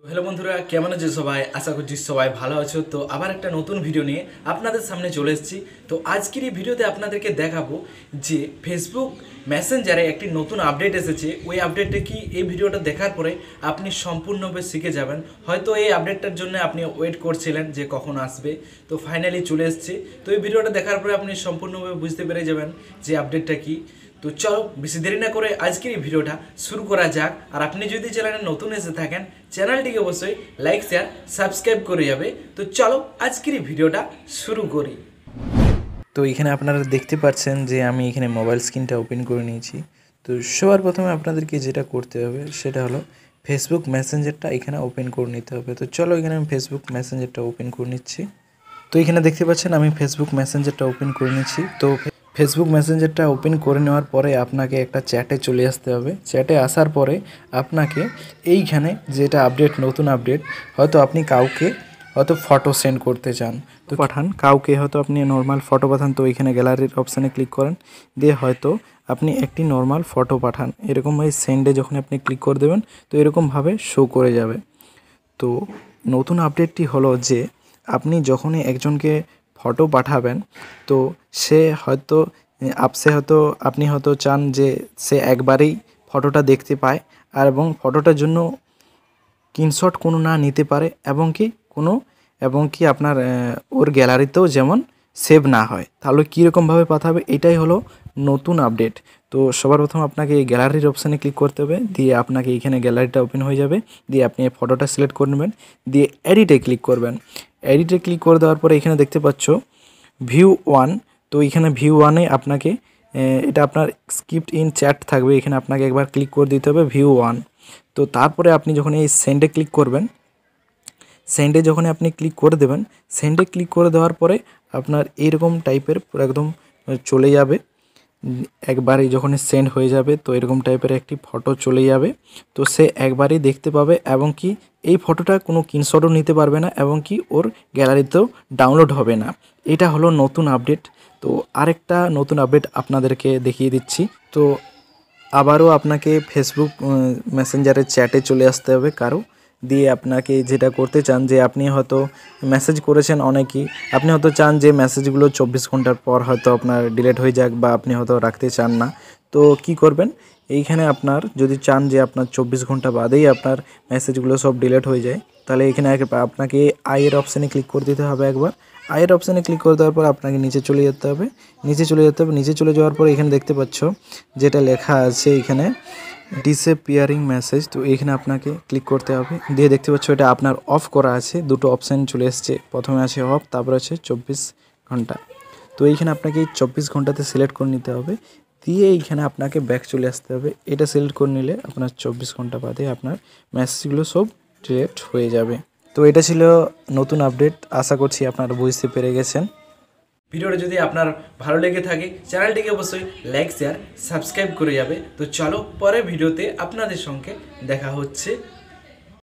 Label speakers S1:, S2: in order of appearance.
S1: Hello বন্ধুরা, কেমন আছে সবাই? আশা করছি সবাই ভালো আছো। তো আবার একটা নতুন ভিডিও নিয়ে আপনাদের সামনে চলে এসেছি। তো আজকের এই ভিডিওতে আপনাদেরকে দেখাবো যে ফেসবুক মেসেঞ্জারে একটি নতুন আপডেট এসেছে। ওই আপডেটটা কি, এই ভিডিওটা দেখার পরে আপনি সম্পূর্ণভাবে শিখে যাবেন। হয়তো এই আপডেটটার জন্য আপনি ওয়েট করছিলেন যে কখন আসবে, তো ফাইনালি চলে এসেছে। তো এই ভিডিওটা দেখার পরে আপনি সম্পূর্ণভাবে বুঝতে পেরে যাবেন যে আপডেটটা কি। তো চলো বেশি দেরি না করে আজকের এই ভিডিওটা শুরু করা যাক। আর আপনি যদি চ্যানেলে নতুন এসে থাকেন, চ্যানেলটিকে অবশ্যই লাইক শেয়ার সাবস্ক্রাইব করে যাবে। তো চলো আজকের এই ভিডিওটা শুরু করি। তো এখানে আপনারা দেখতে পাচ্ছেন যে আমি এখানে মোবাইল স্ক্রিনটা ওপেন করে নিয়েছি। তো সবার প্রথমে আপনাদেরকে যেটা করতে হবে সেটা হলো ফেসবুক মেসেঞ্জারটা এখানে ওপেন করে নিতে হবে। তো চলো এখানে আমি ফেসবুক মেসেঞ্জারটা ওপেন করে নিচ্ছি। তো এখানে দেখতে পাচ্ছেন আমি ফেসবুক মেসেঞ্জারটা ওপেন করে নিচ্ছি। তো ফেসবুক মেসেঞ্জারটা ওপেন করে নেওয়ার পরে আপনাকে একটা চ্যাটে চলে আসতে হবে। চ্যাটে আসার পরে আপনাকে এইখানে যেটা আপডেট, নতুন আপডেট, হয়তো আপনি কাউকে হয়তো ফটো সেন্ড করতে চান তো পাঠান, কাউকে হয়তো আপনি নর্মাল ফটো পাঠান। তো এখানে গ্যালারির অপশানে ক্লিক করেন, দিয়ে হয়তো আপনি একটি নর্মাল ফটো পাঠান। এরকমভাবে সেন্ডে যখন আপনি ক্লিক করে দেবেন তো এরকমভাবে শো করে যাবে। তো নতুন আপডেটটি হলো যে আপনি যখনই একজনকে ফটো পাঠাবেন তো সে হয়তো আপনি হয়তো চান যে সে একবারেই ফটোটা দেখতে পায়, আর এবং ফটোটার জন্য স্ক্রিনশট কোনো না নিতে পারে, এবং কি আপনার ওর গ্যালারিতেও যেমন সেভ না হয়। তাহলে কীরকমভাবে পাঠাবে, এটাই হলো নতুন আপডেট। তো সবার প্রথম আপনাকে এই গ্যালারির অপশানে ক্লিক করতে হবে, দিয়ে আপনাকে এইখানে গ্যালারিটা ওপেন হয়ে যাবে। দিয়ে আপনি এই ফটোটা সিলেক্ট করে নেবেন, দিয়ে এডিটে ক্লিক করবেন। এডিটে ক্লিক করে দেওয়ার পরে এখানে দেখতে পাচ্ছ ভিউ ওয়ান। তো এইখানে ভিউ ওয়ানে আপনাকে এটা আপনার স্ক্রিপ্ট ইন চ্যাট থাকবে, এখানে আপনাকে একবার ক্লিক করে দিতে হবে ভিউ ওয়ান। তো তারপরে আপনি যখন এই সেন্ডে ক্লিক করবেন, সেন্ডে যখন আপনি ক্লিক করে দেবেন, সেন্ডে ক্লিক করে দেওয়ার পরে আপনার এইরকম টাইপের পুরো একদম চলে যাবে। একবারই যখন সেন্ড হয়ে যাবে তো এরকম টাইপের একটি ফটো চলে যাবে। তো সে একবারই দেখতে পাবে, এবং কি এই ফটোটা কোনো স্ক্রিনশটও নিতে পারবে না, এবং কি ওর গ্যালারিতেও ডাউনলোড হবে না। এটা হলো নতুন আপডেট। তো আরেকটা নতুন আপডেট আপনাদেরকে দেখিয়ে দিচ্ছি। তো আবারও আপনাকে ফেসবুক মেসেঞ্জারের চ্যাটে চলে আসতে হবে কারো, দিয়ে আপনাকে যেটা করতে চান যে আপনি হয়তো মেসেজ করেছেন অনেকেই, আপনি হয়তো চান যে মেসেজগুলো 24 ঘন্টার পর হয়তো আপনার ডিলিট হয়ে যাক, বা আপনি হয়তো রাখতে চান না। তো কি করবেন, এইখানে আপনার যদি চান যে আপনার 24 ঘন্টা বাদেই আপনার মেসেজগুলো সব ডিলিট হয়ে যায়, তাহলে এখানে আপনাকে আইয়ের অপশানে ক্লিক করে দিতে হবে একবার। আইয়ের অপশানে ক্লিক করে দেওয়ার পর আপনাকে নিচে চলে যেতে হবে। নিচে চলে যাওয়ার পর এখানে দেখতে পাচ্ছ যেটা লেখা আছে এখানে ডিসঅ্যাপিয়ারিং মেসেজ। তো এখানে আপনাকে ক্লিক করতে হবে, দিয়ে দেখতে পাচ্ছ এটা আপনার অফ করা আছে। দুটো অপশান চলে এসছে, প্রথমে আছে অফ, তারপর আছে 24 ঘন্টা। তো এইখানে আপনাকে এই 24 ঘন্টাতে সিলেক্ট করে নিতে হবে, দিয়ে এইখানে আপনাকে ব্যাক চলে আসতে হবে। এটা সিলেক্ট করে নিলে আপনার 24 ঘন্টা বাদে আপনার মেসেজগুলো সব ডিলিট হয়ে যাবে। তো এটা ছিল নতুন আপডেট, আশা করছি আপনারা বুঝতে পেরে গেছেন। ভিডিওটা যদি আপনার ভালো লেগে থাকে চ্যানেলটিকে অবশ্যই লাইক শেয়ার সাবস্ক্রাইব করে যাবে। তো চলো পরের ভিডিওতে আপনাদের সঙ্গে দেখা হচ্ছে।